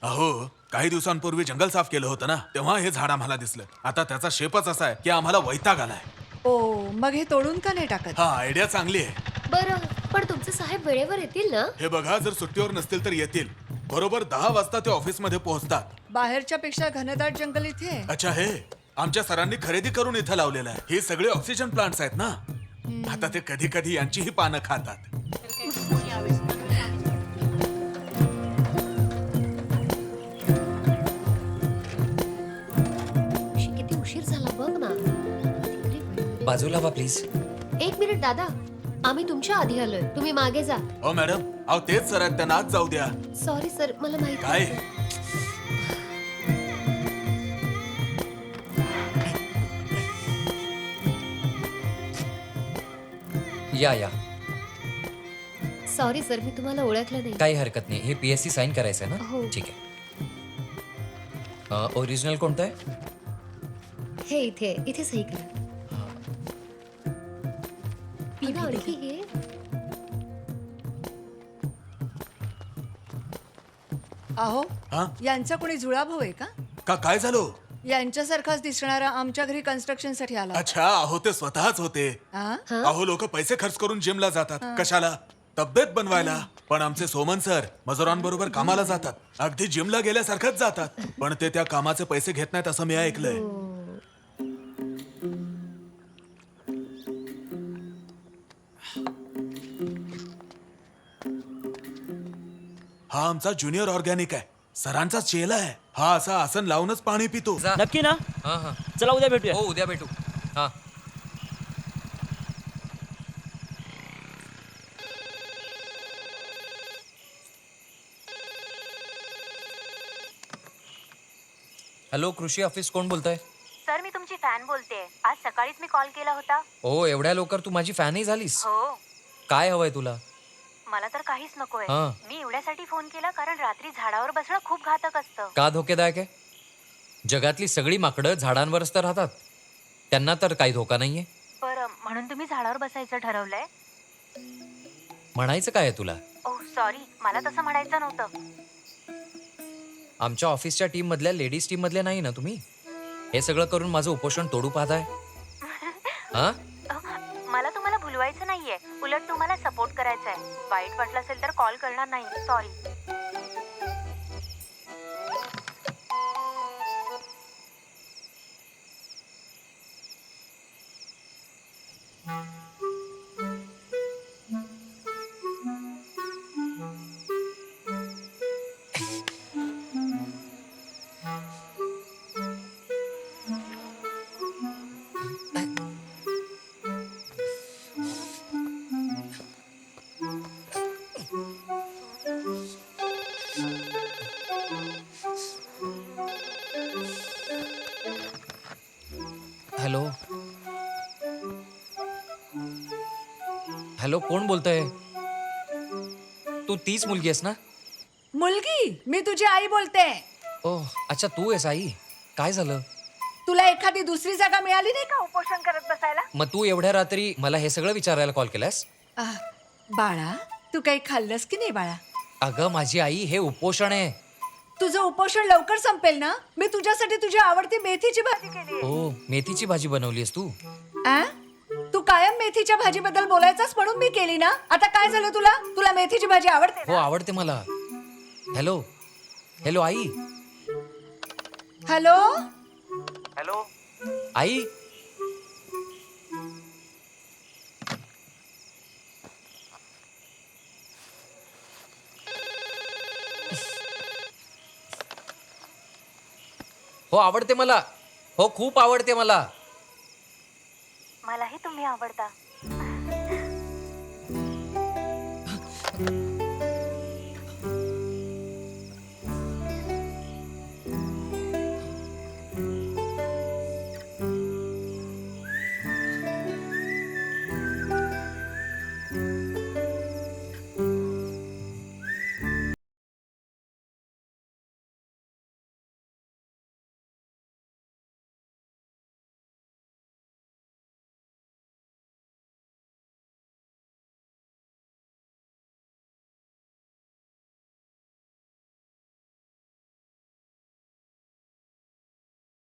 अहो काही दिवसांपूर्वी जंगल साफ केलं होतं ना, तेव्हा हे झाड आम्हाला दिसलं. आता त्याचा शेपच असा आहे की आम्हाला वैताग आलाय. ओ मग हे तोडून का नाही टाकत? हा आयडिया चांगली आहे. बरं, पण तुमचे साहेब वेळेवर येतील ना? हे बघा, जर सुट्टीवर नसतील तर येतील. बरोबर 10 वाजता ते ऑफिस मध्ये पोहोचतात. बाहेरच्या पेक्षा घनदाट जंगल इथे आहे. अच्छा, हे आमच्या सरांनी खरेदी करून इथं लावलेलं आहे. हे सगळे ऑक्सिजन प्लांट्स आहेत ना. आता ते कधी कधी यांचीही पानं खातात. किती उशीर झाला बघ ना. बाजूला वा प्लीज. एक मिनिट दादा, आम्ही तुमच्या आधी आलोय, तुम्ही मागे जा. हो मॅडम, अहो तेच सर आहेत, त्यांना आज जाऊ द्या. सॉरी सर, मला माहिती काय? नव्हतं. या सॉरी सर, मी तुम्हाला ओळखलं नाही. काही हरकत नाही. हे PSC साईन करायचं आहे हो. ना? ठीक आहे. ओरिजिनल कोणतं आहे? हे इथे सही करा. दादा, आणखी हे अहो हा यांचा कोणी जुळाभाऊ आहे का? का काय झालं? यांच्यासारखाच दिसणारा आमच्या घरी कन्स्ट्रक्शन साठी आला. अच्छा, अहो ते स्वतःच होते. हा? हा? अहो लोक पैसे खर्च करून जिमला जातात. कशाला? तब्येत बनवायला. पण आमचे सोमन सर मजुरांबरोबर कामाला जातात. अगदी जिमला गेल्यासारखंच जातात. पण ते त्या कामाचे पैसे घेत नाहीत असं मी ऐकलंय. हा आमचा ज्युनियर ऑर्गॅनिक आहे. सरांचा चेला आहे. हा असा आसन लावूनच पाणी पितो. जा. नक्की ना? हां हां. चला उद्या भेटूया. हो, उद्या भेटू. हां. हॅलो, कृषी ऑफिस, कोण बोलतंय? सर, मी तुमची फॅन बोलतेय. आज सकाळीच मी कॉल केला होता. ओ, एवढ्या लवकर तू माझी फॅनही झालीस? हो, काय हवंय तुला? मला तर काहीच नकोय. हा. मी एवढ्यासाठी फोन केला कारण रात्री झाडावर बसणं खूप घातक असतं. का धोकेदायक आहे? जगातली सगळी माकडं झाडांवरच तर राहतात. त्यांना तर काही धोका नाहीये. बरं, म्हणून तुम्ही झाडावर बसायचं ठरवलंय? म्हणायचं काय आहे तुला? ओह सॉरी, मला तसं म्हणायचं नव्हतं. आमच्या ऑफिसच्या टीम मधल्या लेडीज टीम मधल्या नाही ना तुम्ही? हे सगळं करून माझं उपोषण तोडू पाहताय? हा? मला तुम्हाला भुलवायचं नाहीये, उलट तुम्हाला सपोर्ट करायचा आहे. वाईट वाटलं असेल तर कॉल करणार नाही. सॉरी. हॅलो हॅलो, कोण बोलतंय? तू तीच मुलगी आहेस ना? मुलगी, मी तुझी आई बोलते. ओह, अच्छा, तू आहेस आई. काय झालं? तुला एखादी दुसरी जागा मिळाली नाही का उपोषण करत बसायला? मग तू एवढ्या रात्री मला हे सगळं विचारायला कॉल केलास? आह, बाळा तू काही खाल्लंस की नाही बाळा? अगं माझी आई, हे उपोषण आहे. तुझं उपोषण लवकर संपेल ना? मी तुझ्यासाठी तुझी आवडती मेथीची भाजी केली. ओ, मेथीची भाजी बनवलीस तू? तू कायम मेथीच्या भाजीबद्दल बोलायचास म्हणून मी केली ना. आता काय झालं तुला? तुला मेथीची भाजी आवडते हो, आवडते मला. हॅलो हॅलो आई. Hello hello. आई. हो, आवडते मला. हो, खूप आवडते मला. मलाही तुम्ही आवडता.